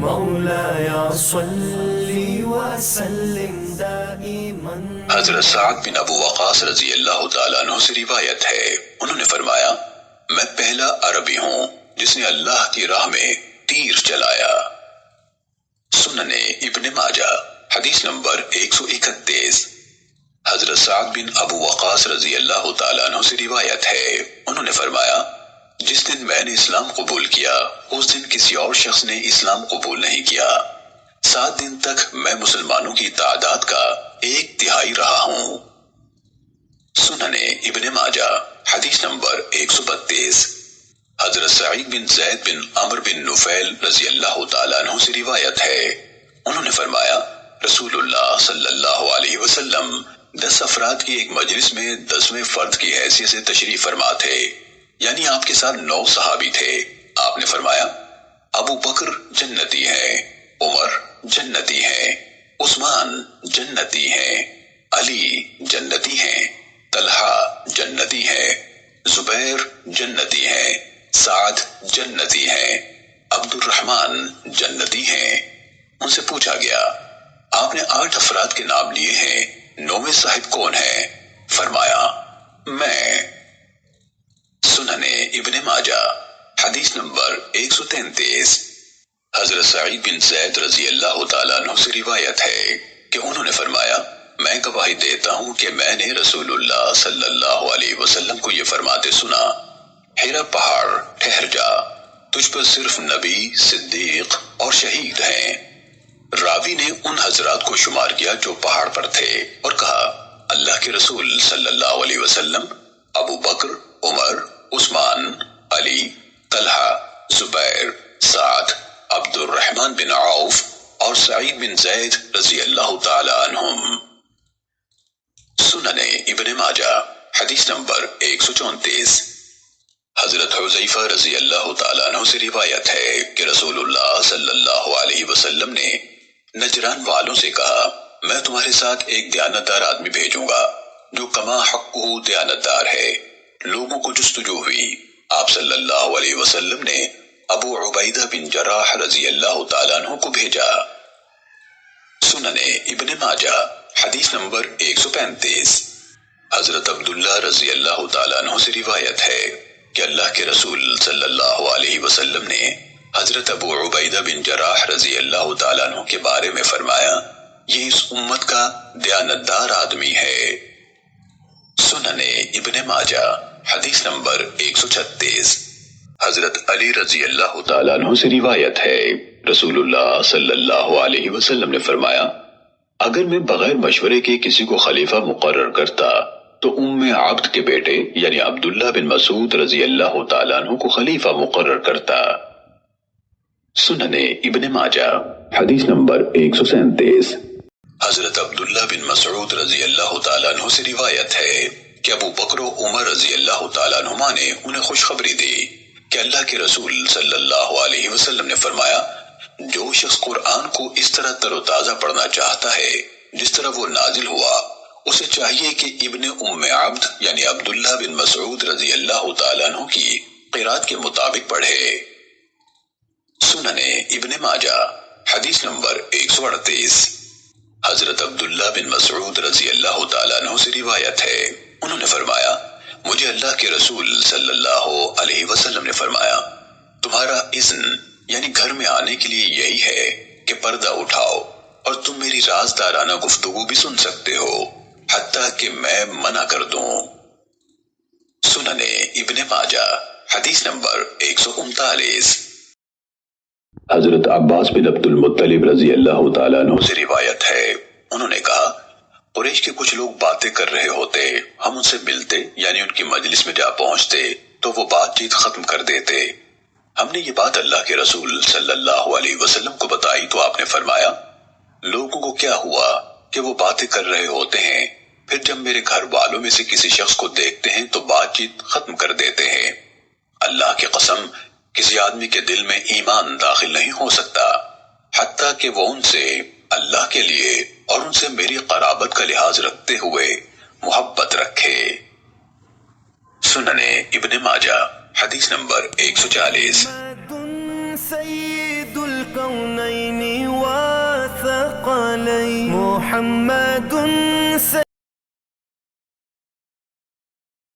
مولاي صل وسلم دائما. حضرت سعد بن ابو وقاص رضی اللہ تعالیٰ عنہ سے روایت ہے، انہوں نے فرمایا میں پہلا عربی ہوں جس نے اللہ کی راہ میں تیر چلایا۔ سنن ابن ماجہ حدیث نمبر 131۔ حضرت سعد بن ابو وقاص رضی اللہ تعالیٰ عنہ سے روایت ہے، انہوں نے فرمایا جس دن میں نے اسلام قبول کیا اس دن کسی اور شخص نے اسلام قبول نہیں کیا۔ 7 دن تک میں مسلمانوں کی تعداد کا 1/3 رہا ہوں۔ سنن ابن ماجہ حدیث نمبر 132۔ حضرت سعید بن زید بن عمر بن نفیل رضی اللہ تعالیٰ عنہ سے روایت ہے، انہوں نے فرمایا رسول اللہ صلی اللہ علیہ وسلم 10 افراد کی ایک مجلس میں 10ویں فرد کی حیثیت سے تشریف فرما تھے، یعنی آپ کے ساتھ 9 صحابی تھے۔ آپ نے فرمایا ابو بکر جنتی ہے، عمر جنتی ہیں، عثمان جنتی ہیں، علی جنتی ہیں، طلحہ جنتی ہیں، زبیر جنتی ہیں، سعد جنتی ہیں، عبد الرحمن جنتی ہیں۔ ان سے پوچھا گیا آپ نے 8 افراد کے نام لیے ہیں، 9ویں صاحب کون ہیں؟ فرمایا میں۔ سنن ابن ماجہ حدیث نمبر 133۔ حضرت سعید بن زید رضی اللہ تعالیٰ عنہ سے روایت ہے کہ انہوں نے فرمایا میں گواہی دیتا ہوں کہ میں نے رسول اللہ صلی اللہ علیہ وسلم کو یہ فرماتے سنا ہیرا پہاڑ ٹھہر جا، تجھ پر صرف نبی، صدیق اور شہید ہیں۔ راوی نے ان حضرات کو شمار کیا جو پہاڑ پر تھے اور کہا اللہ کے رسول صلی اللہ علیہ وسلم ابو بکر، عمر، عثمان، علی، طلحہ، زبیر، سعد، عبد الرحمن بن عوف اور سعید بن زید رضی اللہ تعالی عنہم۔ سنن ابن ماجہ حدیث نمبر 134۔ حضرت حذیفہ رضی اللہ تعالیٰ عنہ سے روایت ہے کہ رسول اللہ صلی اللہ علیہ وسلم نے نجران والوں سے کہا میں تمہارے ساتھ ایک دیانتدار آدمی بھیجوں گا جو کما حقہ دیانتدار ہے۔ لوگوں کو جستجو ہوئی، آپ صلی اللہ علیہ وسلم نے ابو عبیدہ بن جراح رضی اللہ تعالیٰ عنہ کو بھیجا۔ سنن ابن ماجہ حدیث نمبر 135۔ حضرت عبداللہ رضی اللہ تعالیٰ عنہ سے روایت ہے کہ اللہ کے رسول صلی اللہ علیہ وسلم نے حضرت ابو عبیدہ بن جراح رضی اللہ تعالیٰ عنہ کے بارے میں فرمایا یہ اس امت کا دیانتدار آدمی ہے۔ سنن ابن ماجہ حدیث نمبر 136۔ حضرت علی رضی اللہ تعالیٰ عنہ سے روایت ہے رسول اللہ صلی اللہ علیہ وسلم نے فرمایا اگر میں بغیر مشورے کے کسی کو خلیفہ مقرر کرتا تو عبد کے بیٹے یعنی عبداللہ بن مسعود رضی اللہ تعالیٰ عنہ کو خلیفہ مقرر کرتا۔ سنن ابن ماجہ حدیث نمبر 137۔ حضرت عبداللہ بن مسعود رضی اللہ تعالیٰ عنہ سے روایت ہے کہ ابو بکر و عمر رضی اللہ تعالیٰ عنہما نے انہیں خوشخبری دی کہ اللہ کے رسول صلی اللہ علیہ وسلم نے فرمایا جو شخص قرآن کو اس طرح تر و تازہ پڑھنا چاہتا ہے جس طرح وہ نازل ہوا اسے چاہیے کہ ابن عبد یعنی عبداللہ بن مسعود رضی اللہ تعالیٰ عنہ کی قرات کے مطابق پڑھے۔ سنن ابن ماجہ حدیث نمبر 138۔ حضرت عبداللہ بن مسعود رضی اللہ تعالیٰ عنہ سے روایت ہے انہوں نے فرمایا مجھے اللہ کے رسول صلی اللہ علیہ وسلم نے فرمایا تمہارا اذن یعنی گھر میں آنے کے لیے یہی ہے کہ پردہ اٹھاؤ اور تم میری رازدارانہ گفتگو بھی سن سکتے ہو حتیٰ کہ میں منع کر دوں۔ سنن ابن ماجہ حدیث نمبر 139۔ حضرت عباس بن عبد المطلب رضی اللہ تعالیٰ عنہ سے روایت ہے انہوں نے کہا قریش کے کچھ لوگ باتیں کر رہے ہوتے، ہم ان سے ملتے یعنی ان کی مجلس میں جا پہنچتے تو وہ بات چیت ختم کر دیتے۔ ہم نے یہ بات اللہ کے رسول صلی اللہ علیہ وسلم کو بتائی تو آپ نے فرمایا لوگوں کو کیا ہوا کہ وہ باتیں کر رہے ہوتے ہیں پھر جب میرے گھر والوں میں سے کسی شخص کو دیکھتے ہیں تو بات چیت ختم کر دیتے ہیں۔ اللہ کی قسم کسی آدمی کے دل میں ایمان داخل نہیں ہو سکتا حتیٰ کہ وہ ان سے اللہ کے لیے اور ان سے میری قرابت کا لحاظ رکھتے ہوئے محبت رکھے۔ سنن ابن ماجہ حدیث نمبر 140۔ سید الكونين وثقلين محمد